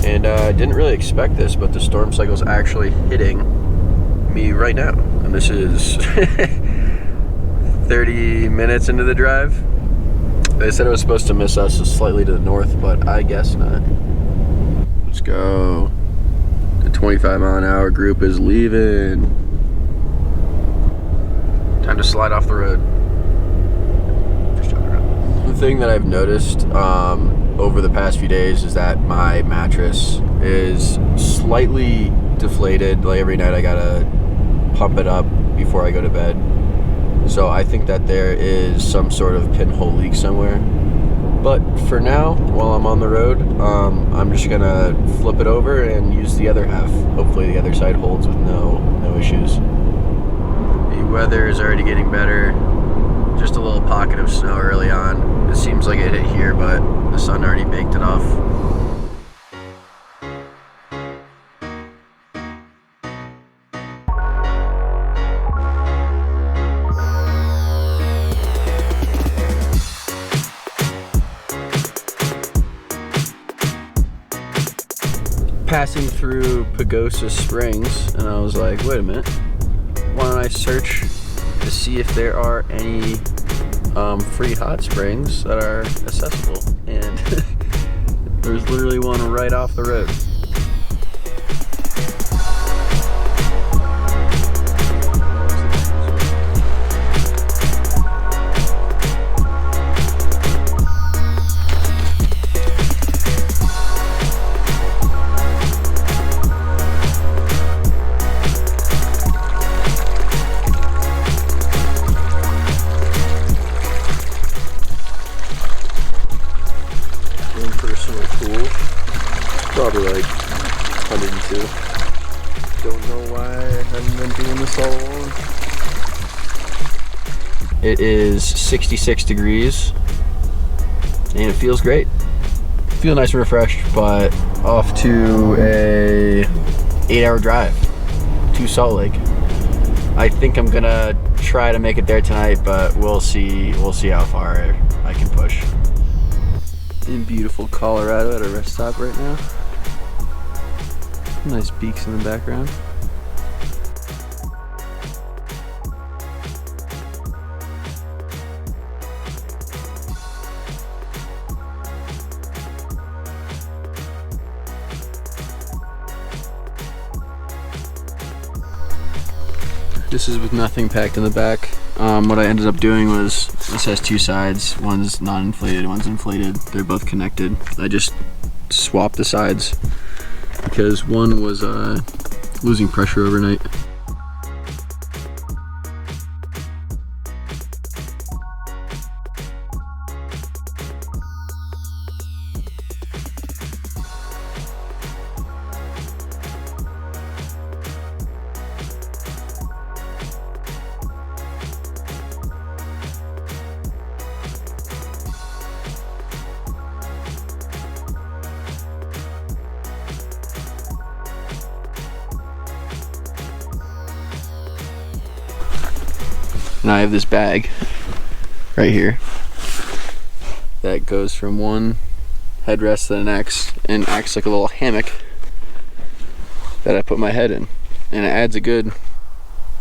And I didn't really expect this, but the storm cycle is actually hitting me right now. And this is 30 minutes into the drive. They said it was supposed to miss us slightly to the north, but I guess not. Let's go. The 25-mile-an-hour group is leaving. Time to slide off the road. Just joking around. The thing that I've noticed over the past few days is that my mattress is slightly deflated. Like every night I gotta pump it up before I go to bed. So I think that there is some sort of pinhole leak somewhere. But for now, while I'm on the road, I'm just gonna flip it over and use the other half. Hopefully the other side holds with no issues. The weather is already getting better. Just a little pocket of snow early on. It seems like it hit here, but the sun already baked it off. Passing through Pagosa Springs, and I was like, wait a minute, why don't I search to see if there are any free hot springs that are accessible? And there's literally one right off the road. Probably like 102. Don't know why I haven't been doing this all along. It is 66 degrees and it feels great. Feel nice and refreshed, but off to a 8-hour drive to Salt Lake. I think I'm gonna try to make it there tonight, but we'll see how far I can push. In beautiful Colorado at a rest stop right now. Nice beaks in the background. This is with nothing packed in the back. What I ended up doing was, this has two sides. One's non-inflated, one's inflated. They're both connected. I just swapped the sides because one was losing pressure overnight. And I have this bag right here that goes from one headrest to the next and acts like a little hammock that I put my head in, and it adds a good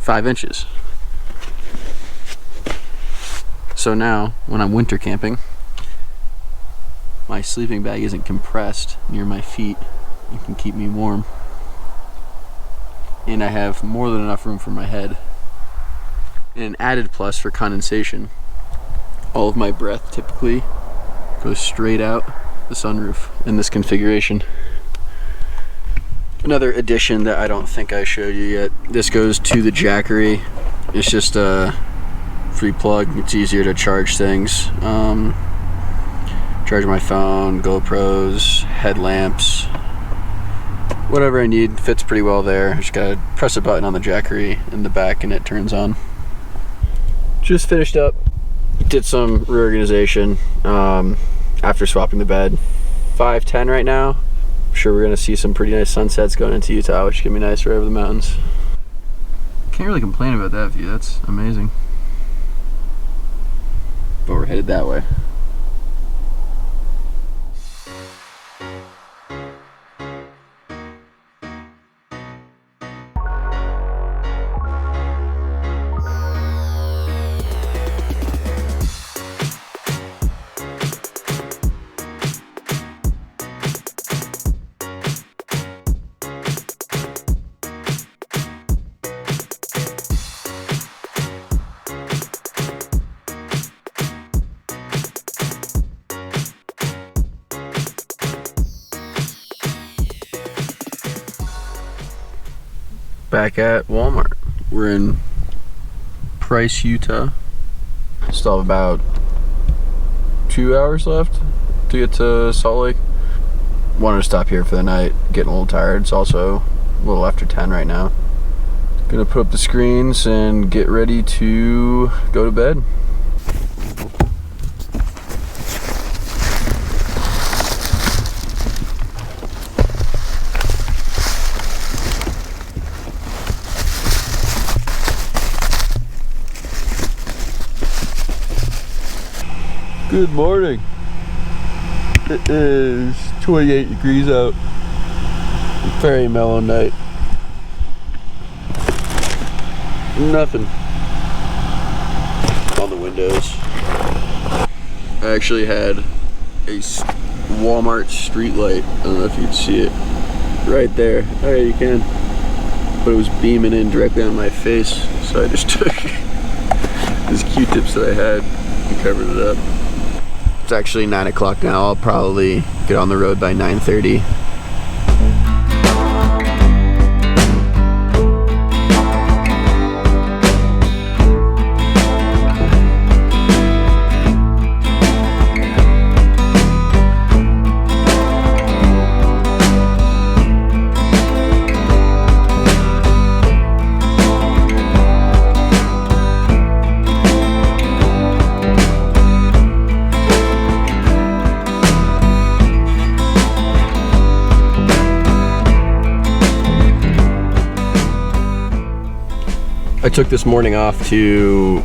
5 inches. So now when I'm winter camping, my sleeping bag isn't compressed near my feet. It can keep me warm, and I have more than enough room for my head. And an added plus for condensation, all of my breath typically goes straight out the sunroof in this configuration. Another addition that I don't think I showed you yet, this goes to the Jackery. It's just a free plug. It's easier to charge things. Charge my phone, GoPros, headlamps, whatever I need fits pretty well there. Just gotta press a button on the jackery in the back and it turns on. Just finished up, did some reorganization after swapping the bed. 5:10 right now. I'm sure we're gonna see some pretty nice sunsets going into Utah, which is gonna be nice right over the mountains. Can't really complain about that view, that's amazing. But we're headed that way. Back at Walmart. We're in Price, Utah. Still have about 2 hours left to get to Salt Lake. Wanted to stop here for the night, getting a little tired. It's also a little after 10 right now. Gonna put up the screens and get ready to go to bed. Good morning. It is 28 degrees out. Very mellow night. Nothing on the windows. I actually had a Walmart street light. I don't know if you can see it right there. Oh yeah, you can. But it was beaming in directly on my face, so I just took these Q-tips that I had and covered it up. It's actually 9 o'clock now. I'll probably get on the road by 9:30. I took this morning off to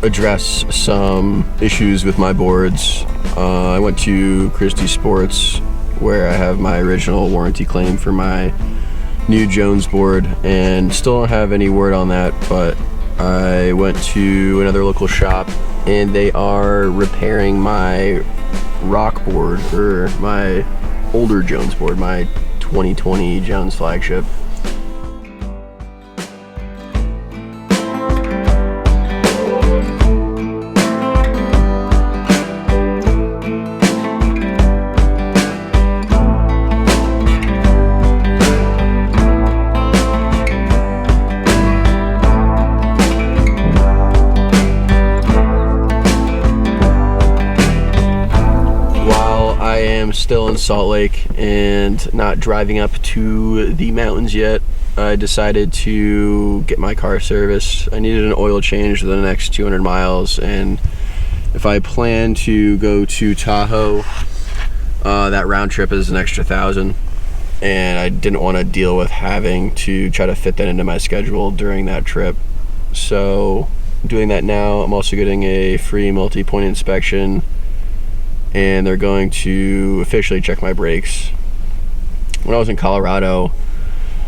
address some issues with my boards. I went to Christy Sports where I have my original warranty claim for my new Jones board and still don't have any word on that, but I went to another local shop and they are repairing my rock board, or my older Jones board, my 2020 Jones Flagship. Still in Salt Lake and not driving up to the mountains yet, I decided to get my car serviced. I needed an oil change for the next 200 miles, and if I plan to go to Tahoe, that round trip is an extra 1,000, and I didn't want to deal with having to try to fit that into my schedule during that trip. So I'm doing that now. I'm also getting a free multi-point inspection, and they're going to officially check my brakes. When I was in Colorado,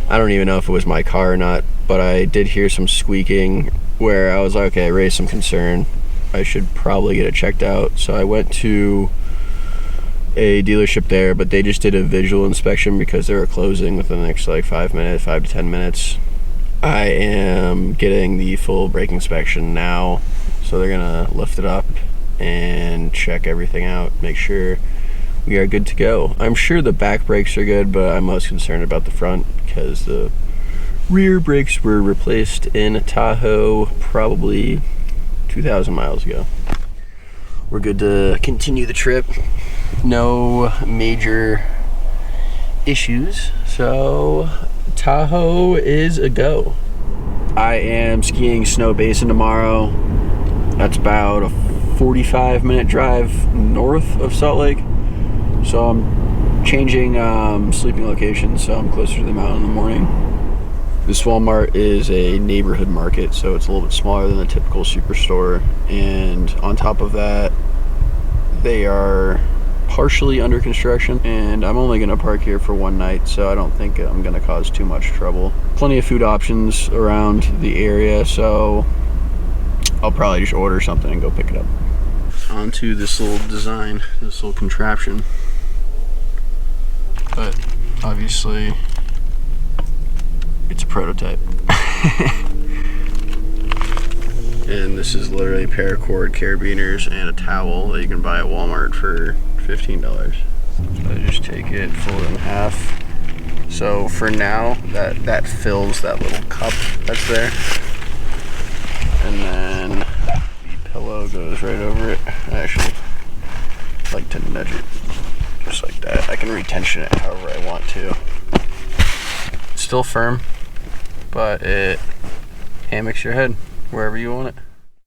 I don't even know if it was my car or not, but I did hear some squeaking where I was like, okay, I raised some concern. I should probably get it checked out. So I went to a dealership there, but they just did a visual inspection because they were closing within the next like 5 to 10 minutes. I am getting the full brake inspection now, so they're gonna lift it up and check everything out, make sure we are good to go. I'm sure the back brakes are good, but I'm most concerned about the front because the rear brakes were replaced in Tahoe probably 2,000 miles ago. We're good to continue the trip. No major issues, So Tahoe is a go. I am skiing Snow Basin tomorrow. That's about a 45-minute drive north of Salt Lake. So I'm changing sleeping locations, so I'm closer to the mountain in the morning. This Walmart is a neighborhood market, so it's a little bit smaller than the typical superstore. And on top of that, they are partially under construction, and I'm only gonna park here for one night, so I don't think I'm gonna cause too much trouble. Plenty of food options around the area, so I'll probably just order something and go pick it up. Onto this little design, this little contraption. But obviously, it's a prototype. And this is literally paracord, carabiners, and a towel that you can buy at Walmart for $15. So I just take it, fold it in half. So for now, that fills that little cup that's there. And then the pillow goes right over it. I actually like to nudge it just like that. I can retension it however I want to. It's still firm, but it hammocks your head wherever you want it.